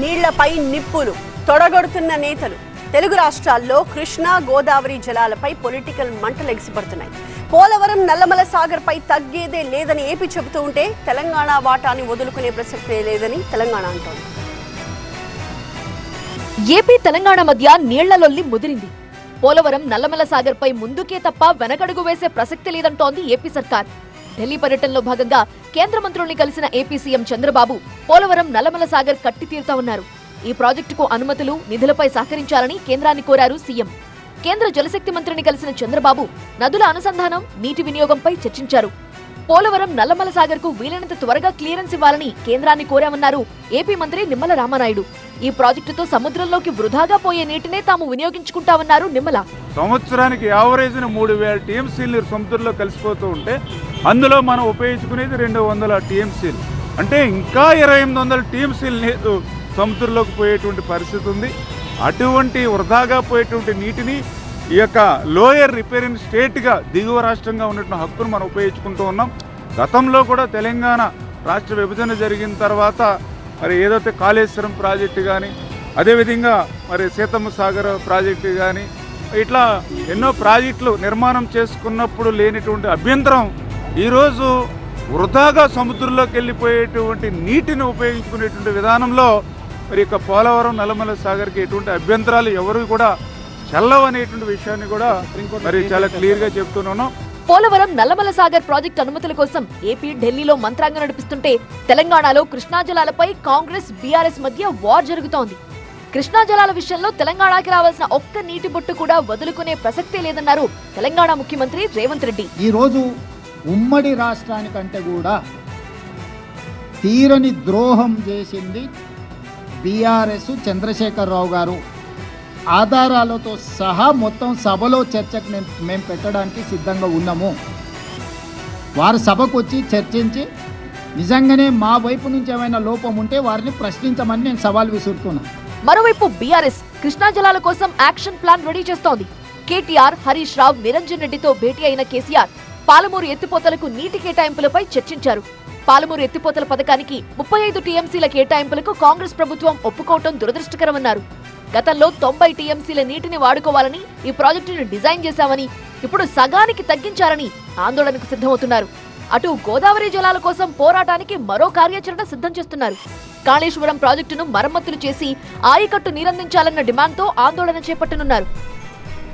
నీళ్లపై నిప్పులు తొడగొడుతున్న నేతలు. తెలుగు రాష్ట్రాల్లో కృష్ణా గోదావరి జలాలపై పొలిటికల్ మంటలు ఎగిసిపడుతున్నాయి. పోలవరం నల్లమల సాగర్ పై తగ్గేదే లేదని ఏపీ చెబుతూ ఉంటే తెలంగాణ వాటాని వదులుకునే ప్రసక్తే లేదని తెలంగాణ అంటోంది. ఏపీ తెలంగాణ మధ్య నీళ్లలొల్లి ముదిరింది. పోలవరం నల్లమల సాగర్ పై ముందుకే తప్ప వెనకడుగు వేసే ప్రసక్తి లేదంటోంది ఏపీ సర్కార్. ఢిల్లీ పర్యటనలో భాగంగా కేంద్ర మంత్రుల్ని కలిసిన ఏపీ సీఎం చంద్రబాబు పోలవరం నల్లమల సాగర్ కట్టి తీరుతామన్నారు. ఈ ప్రాజెక్టుకు అనుమతులు, నిధులపై సహకరించాలని కేంద్రాన్ని కోరారు సీఎం. కేంద్ర జలశక్తి మంత్రిని కలిసిన చంద్రబాబు నదుల అనుసంధానం, నీటి వినియోగంపై చర్చించారు. పోలవరం నల్లమల సాగర్ కు వీలైనంత త్వరగా క్లియరెన్స్ ఇవ్వాలని కేంద్రాన్ని కోరామన్నారు ఏపీ మంత్రి నిమ్మల రామానాయుడు. ఈ ప్రాజెక్టుతో సముద్రంలోకి వృధాగా పోయే నీటినే తాము వినియోగించుకుంటామన్నారు నిమ్మల. సంవత్సరానికి యావరేజ్న 3000 టీఎంసీలు సముద్రంలో కలిసిపోతూ ఉంటే అందులో మనం ఉపయోగించుకునేది 200 టీఎంసీలు. అంటే ఇంకా 2800 టీఎంసీలు నీరు సముద్రంలోకి పోయేటువంటి పరిస్థితి ఉంది. అటువంటి వృధాగా పోయేటువంటి నీటిని ఈ యొక్క లోయర్ రిపేరింగ్ స్టేట్గా దిగువ రాష్ట్రంగా ఉన్నటువంటి హక్కును మనం ఉపయోగించుకుంటూ ఉన్నాం. గతంలో కూడా తెలంగాణ రాష్ట్ర విభజన జరిగిన తర్వాత మరి ఏదైతే కాళేశ్వరం ప్రాజెక్టు కానీ, అదేవిధంగా మరి సీతమ్మ సాగర్ ప్రాజెక్టు కానీ, ఇట్లా ఎన్నో ప్రాజెక్టులు నిర్మాణం చేసుకున్నప్పుడు లేనిటువంటి అభ్యంతరం ఈరోజు వృధాగా సముద్రంలోకి వెళ్ళిపోయేటువంటి నీటిని ఉపయోగించుకునేటువంటి విధానంలో మరి ఇక పోలవరం నల్లమల సాగర్కి ఎటువంటి అభ్యంతరాలు ఎవరు కూడా చెల్లవనేటువంటి విషయాన్ని కూడా మరి చాలా క్లియర్గా చెప్తున్నాను. పోలవరం నల్లమల సాగర్ ప్రాజెక్టు అనుమతుల కోసం ఏపీ ఢిల్లీలో మంత్రాంగం నడిపిస్తుంటే తెలంగాణలో కృష్ణా జలాలపై కాంగ్రెస్, బీఆర్ఎస్ మధ్య వార్ జరుగుతోంది. కృష్ణా జలాల విషయంలో తెలంగాణకి రావాల్సిన ఒక్క నీటి బొట్టు కూడా వదులుకునే ప్రసక్తే లేదన్నారు తెలంగాణ ముఖ్యమంత్రి రేవంత్ రెడ్డి. ఈ రోజు ఉమ్మడి రాష్ట్రానికంటే కూడా తీరని ద్రోహం చేసింది బీఆర్ఎస్, చంద్రశేఖరరావు గారు. ఆధారాలతో సహా మొత్తం సభలో చర్చకు మేము పెట్టడానికి సిద్ధంగా ఉన్నాము. వారు సభకు వచ్చి చర్చించి నిజంగానే మా వైపు నుంచి ఏమైనా లోపం ఉంటే వారిని ప్రశ్నించమని నేను సవాల్ విసురుతున్నా. మరోవైపు బీఆర్ఎస్ కృష్ణా జలాల కోసం యాక్షన్ ప్లాన్ రెడీ చేస్తోంది. కేటీఆర్, హరీష్ రావు, నిరంజన్ రెడ్డితో భేటీ అయిన కేసీఆర్ పాలమూరు ఎత్తిపోతలకు నీటి కేటాయింపులపై చర్చించారు. పాలమూరు ఎత్తిపోతల పథకానికి 35 టీఎంసీల కేటాయింపులకు కాంగ్రెస్ ప్రభుత్వం ఒప్పుకోవటం దురదృష్టకరమన్నారు. గతంలో 90 టీఎంసీల నీటిని వాడుకోవాలని ఈ ప్రాజెక్టును డిజైన్ చేశామని, ఇప్పుడు సగానికి తగ్గించారని ఆందోళనకు సిద్ధమవుతున్నారు. అటు గోదావరి జలాల కోసం పోరాటానికి మరో కార్యాచరణ సిద్ధం చేస్తున్నారు. కాళేశ్వరం ప్రాజెక్టును మరమ్మతులు చేసి ఆయకట్టు నీరందించాలన్న డిమాండ్తో ఆందోళన చేపట్టనున్నారు.